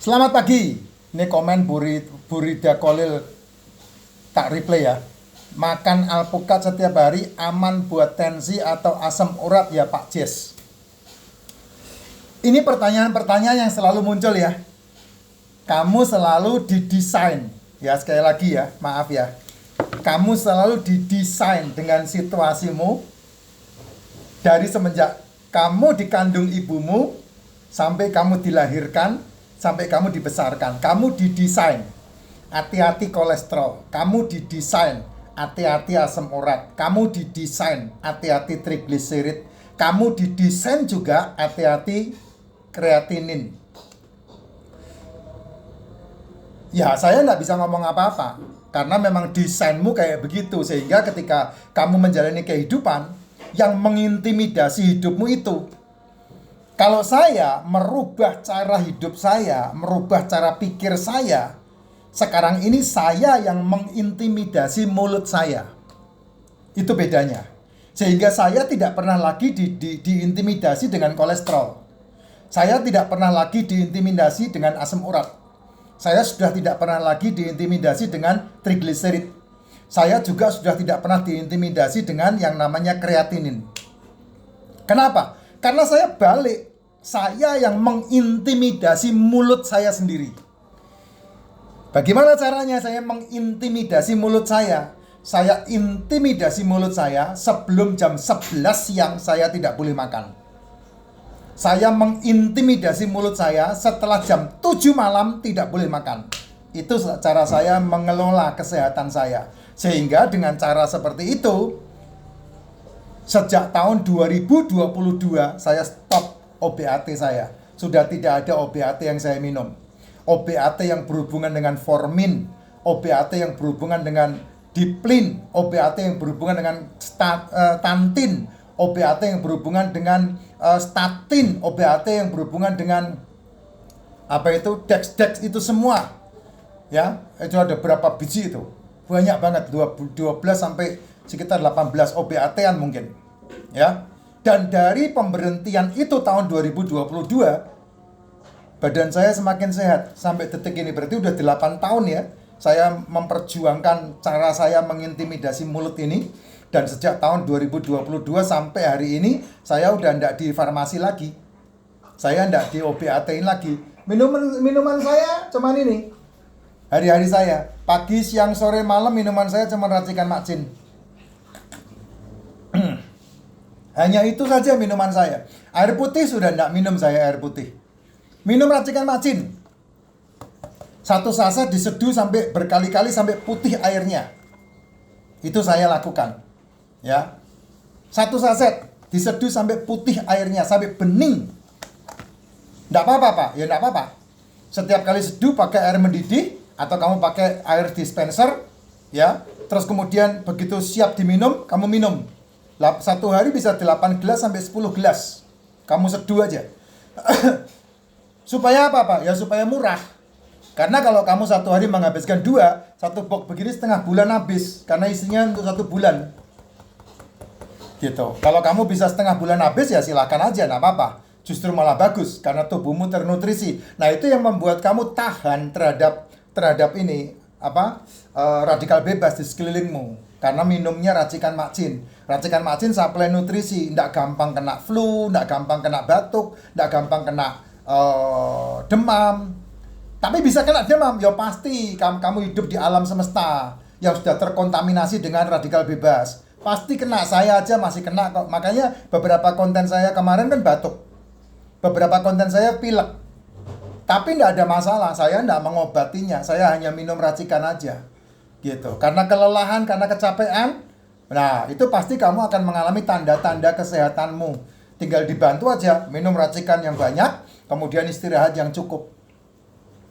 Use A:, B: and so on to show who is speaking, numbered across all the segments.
A: Selamat pagi. Ini komen Burida Kolil tak replay ya. Makan alpukat setiap hari aman buat tensi atau asam urat ya Pak Jes? Ini pertanyaan-pertanyaan yang selalu muncul ya. Kamu selalu didesain, ya sekali lagi ya, maaf ya. Kamu selalu didesain dengan situasimu dari semenjak kamu dikandung ibumu sampai kamu dilahirkan, sampai kamu dibesarkan. Kamu didesain, hati-hati kolesterol. Kamu didesain, hati-hati asam urat. Kamu didesain, hati-hati trigliserid. Kamu didesain juga, hati-hati kreatinin. Ya, saya nggak bisa ngomong apa-apa. Karena memang desainmu kayak begitu. Sehingga ketika kamu menjalani kehidupan, yang mengintimidasi hidupmu itu. Kalau saya merubah cara hidup saya, merubah cara pikir saya, sekarang ini saya yang mengintimidasi mulut saya. Itu bedanya. Sehingga saya tidak pernah lagi diintimidasi dengan kolesterol. Saya tidak pernah lagi diintimidasi dengan asam urat. Saya sudah tidak pernah lagi diintimidasi dengan trigliserid. Saya juga sudah tidak pernah diintimidasi dengan yang namanya kreatinin. Kenapa? Karena saya balik. Saya yang mengintimidasi mulut saya sendiri. Bagaimana caranya saya mengintimidasi mulut saya? Saya intimidasi mulut saya sebelum jam 11 siang saya tidak boleh makan. Saya mengintimidasi mulut saya setelah jam 7 malam tidak boleh makan. Itu cara saya mengelola kesehatan saya. Sehingga dengan cara seperti itu, sejak tahun 2022 saya stop OBAT saya. Sudah tidak ada OBAT yang saya minum. OBAT yang berhubungan dengan formin, OBAT yang berhubungan dengan diplin, OBAT yang berhubungan dengan tantin, OBAT yang berhubungan dengan statin, OBAT yang berhubungan dengan dex itu semua. Ya, itu ada berapa biji itu? Banyak banget, 12 sampai sekitar 18 OBAT-an mungkin. Ya. Dan dari pemberhentian itu tahun 2022, badan saya semakin sehat sampai detik ini. Berarti udah 8 tahun ya saya memperjuangkan cara saya mengintimidasi mulut ini. Dan sejak tahun 2022 sampai hari ini saya udah enggak di farmasi lagi. Saya enggak di OBAT-in lagi. Minuman saya cuman ini. Hari-hari saya, pagi, siang, sore, malam minuman saya cuma racikan macin. Hanya itu saja minuman saya. Air putih sudah enggak minum saya air putih. Minum racikan macin. Satu saset diseduh sampai berkali-kali sampai putih airnya. Itu saya lakukan. Ya. Satu saset diseduh sampai putih airnya, sampai bening. Enggak apa-apa, Pak. Ya enggak apa-apa. Setiap kali seduh pakai air mendidih atau kamu pakai air dispenser, ya. Terus kemudian begitu siap diminum, kamu minum. Satu hari bisa 8 gelas sampai 10 gelas. Kamu seduh aja. Supaya apa, Pak? Ya supaya murah. Karena kalau kamu satu hari menghabiskan 2, satu box begini setengah bulan habis. Karena isinya untuk 1 bulan. Gitu. Kalau kamu bisa setengah bulan habis ya silakan aja, enggak apa-apa. Justru malah bagus karena tubuhmu ternutrisi. Nah, itu yang membuat kamu tahan terhadap ini radikal bebas di sekelilingmu. Karena minumnya racikan macin. Racikan macin suplai nutrisi, tidak gampang kena flu, tidak gampang kena batuk, tidak gampang kena demam. Tapi bisa kena demam, ya pasti kamu hidup di alam semesta yang sudah terkontaminasi dengan radikal bebas. Pasti kena, saya aja masih kena kok. Makanya beberapa konten saya kemarin kan batuk. Beberapa konten saya pilek. Tapi tidak ada masalah, saya tidak mengobatinya. Saya hanya minum racikan aja. Gitu. Karena kelelahan, karena kecapean, nah itu pasti kamu akan mengalami tanda-tanda kesehatanmu. Tinggal dibantu aja, minum racikan yang banyak, kemudian istirahat yang cukup.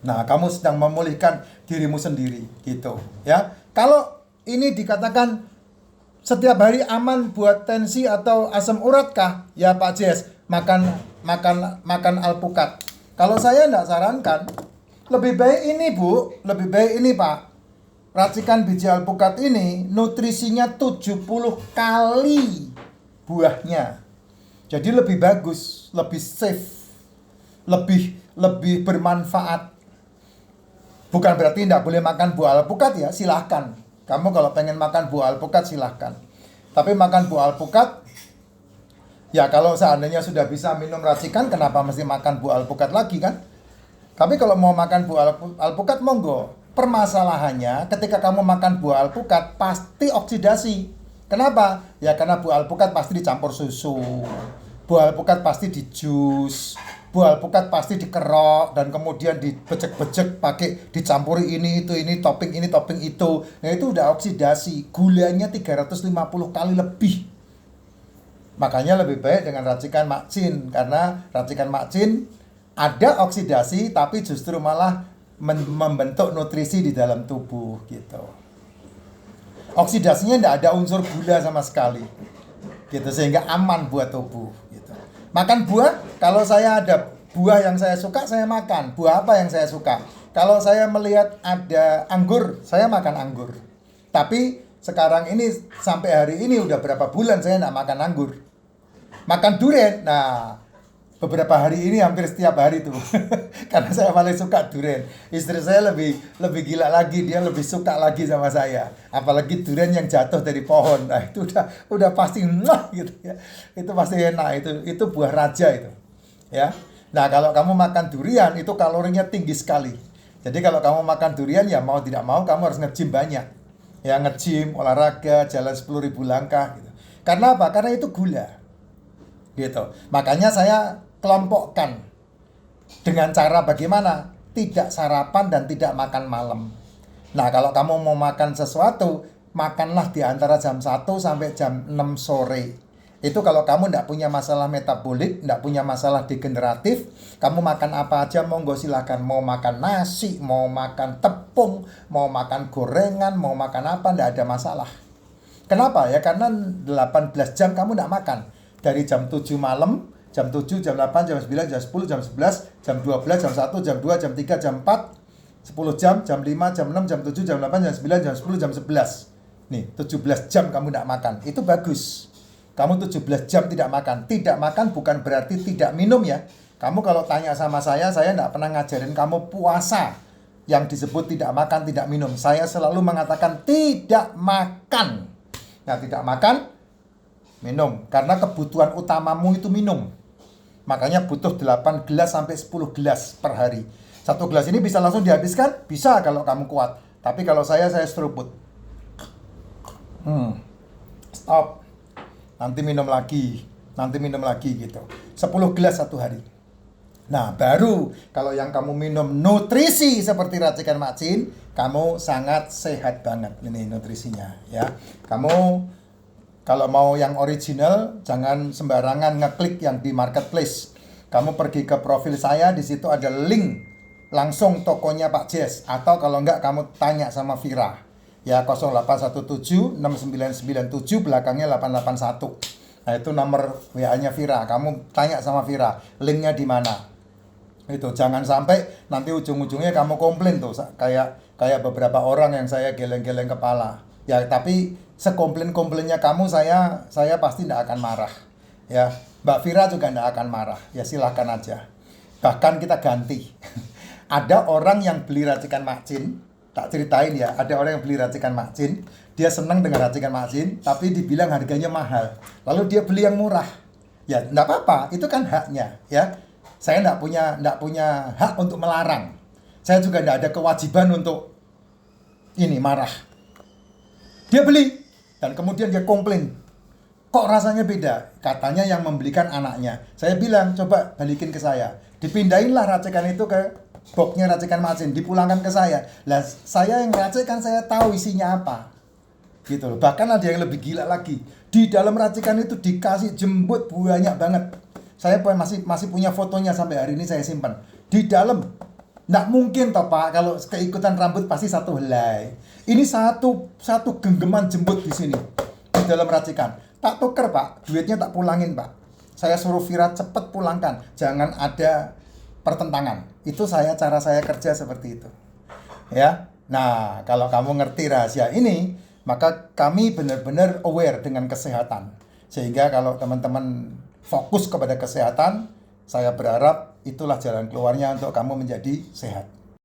A: Nah, kamu sedang memulihkan dirimu sendiri, gitu. Ya, kalau ini dikatakan setiap hari aman buat tensi atau asam urat kah? Ya Pak Jes, makan alpukat. Kalau saya enggak sarankan, lebih baik ini Bu, lebih baik ini Pak. Racikan biji alpukat ini nutrisinya 70 kali buahnya. Jadi lebih bagus, lebih safe, lebih bermanfaat. Bukan berarti tidak boleh makan buah alpukat ya, silahkan. Kamu kalau pengen makan buah alpukat silahkan. Tapi makan buah alpukat, ya kalau seandainya sudah bisa minum racikan, kenapa mesti makan buah alpukat lagi kan? Tapi kalau mau makan buah alpukat monggo. Permasalahannya ketika kamu makan buah alpukat pasti oksidasi. Kenapa? Ya karena buah alpukat pasti dicampur susu. Buah alpukat pasti di jus. Buah alpukat pasti dikerok dan kemudian dibejek-bejek pakai dicampuri ini topping itu. Nah itu udah oksidasi. Gulanya 350 kali lebih. Makanya lebih baik dengan racikan makcin, karena racikan makcin ada oksidasi tapi justru malah membentuk nutrisi di dalam tubuh gitu. Oksidasinya tidak ada unsur gula sama sekali gitu, sehingga aman buat tubuh gitu. Makan buah, kalau saya ada buah yang saya suka saya makan. Buah apa yang saya suka? Kalau saya melihat ada anggur, saya makan anggur. Tapi sekarang ini sampai hari ini udah berapa bulan saya nggak makan anggur. Makan durian, nah beberapa hari ini hampir setiap hari tuh karena saya paling suka durian. Istri saya lebih gila lagi, dia lebih suka lagi sama saya, apalagi durian yang jatuh dari pohon. Nah itu udah pasti gitu ya, itu pasti enak, itu buah raja itu ya. Nah kalau kamu makan durian itu kalorinya tinggi sekali. Jadi kalau kamu makan durian ya mau tidak mau kamu harus nge-gym banyak ya, nge-gym, olahraga, jalan 10.000 langkah gitu. Karena apa? Karena itu gula gitu. Makanya saya kelompokkan dengan cara bagaimana? Tidak sarapan dan tidak makan malam. Nah, kalau kamu mau makan sesuatu, makanlah di antara jam 1 sampai jam 6 sore. Itu kalau kamu tidak punya masalah metabolik, tidak punya masalah degeneratif, kamu makan apa aja monggo silakan. Mau makan nasi, mau makan tepung, mau makan gorengan, mau makan apa, tidak ada masalah. Kenapa? Ya karena 18 jam kamu tidak makan. Dari jam 7 malam, jam 7, jam 8, jam 9, jam 10, jam 11, jam 12, jam 1, jam 2, jam 3, jam 4, 10 jam, jam 5, jam 6, jam 7, jam 8, jam 9, jam 10, jam 11. Nih, 17 jam kamu tidak makan. Itu bagus. Kamu 17 jam tidak makan. Tidak makan bukan berarti tidak minum ya. Kamu kalau tanya sama saya tidak pernah ngajarin kamu puasa yang disebut tidak makan, tidak minum. Saya selalu mengatakan tidak makan. Nah, tidak makan, minum. Karena kebutuhan utamamu itu minum. Makanya butuh 8 gelas sampai 10 gelas per hari. Satu gelas ini bisa langsung dihabiskan? Bisa kalau kamu kuat. Tapi kalau saya seruput. Stop. Nanti minum lagi gitu. 10 gelas satu hari. Nah, baru kalau yang kamu minum nutrisi seperti racikan makcin, kamu sangat sehat banget ini nutrisinya ya. Kamu kalau mau yang original, jangan sembarangan ngeklik yang di marketplace. Kamu pergi ke profil saya, di situ ada link langsung tokonya Pak Jess. Atau kalau enggak, kamu tanya sama Vira. Ya, 0817 6997 belakangnya 881. Nah, itu nomor WA-nya Vira. Kamu tanya sama Vira, linknya di mana. Itu jangan sampai nanti ujung-ujungnya kamu komplain tuh, kayak beberapa orang yang saya geleng-geleng kepala. Ya, tapi sekomplain-komplainnya kamu saya pasti tidak akan marah. Ya, Mbak Vira juga tidak akan marah. Ya silahkan aja. Bahkan kita ganti. Ada orang yang beli racikan makcin, tak ceritain ya. Ada orang yang beli racikan makcin, dia senang dengan racikan makcin, tapi dibilang harganya mahal. Lalu dia beli yang murah. Ya, tidak apa-apa. Itu kan haknya. Ya, saya tidak punya hak untuk melarang. Saya juga tidak ada kewajiban untuk ini marah. Dia beli dan kemudian dia komplain. Kok rasanya beda? Katanya yang membelikan anaknya. Saya bilang, coba balikin ke saya. Dipindahinlah racikan itu ke boxnya racikan makcin, dipulangkan ke saya. Lah, saya yang racikan saya tahu isinya apa. Gitu loh. Bahkan ada yang lebih gila lagi. Di dalam racikan itu dikasih jembut banyak banget. Saya masih punya fotonya sampai hari ini saya simpan. Di dalam. Nggak mungkin toh Pak, kalau keikutan rambut pasti satu helai. Ini satu genggaman jembut di sini. Di dalam racikan. Tak tuker Pak, duitnya tak pulangin Pak. Saya suruh Vira cepet pulangkan. Jangan ada pertentangan. Itu cara saya kerja seperti itu. Ya. Nah, kalau kamu ngerti rahasia ini, maka kami benar-benar aware dengan kesehatan. Sehingga kalau teman-teman fokus kepada kesehatan, saya berharap itulah jalan keluarnya untuk kamu menjadi sehat.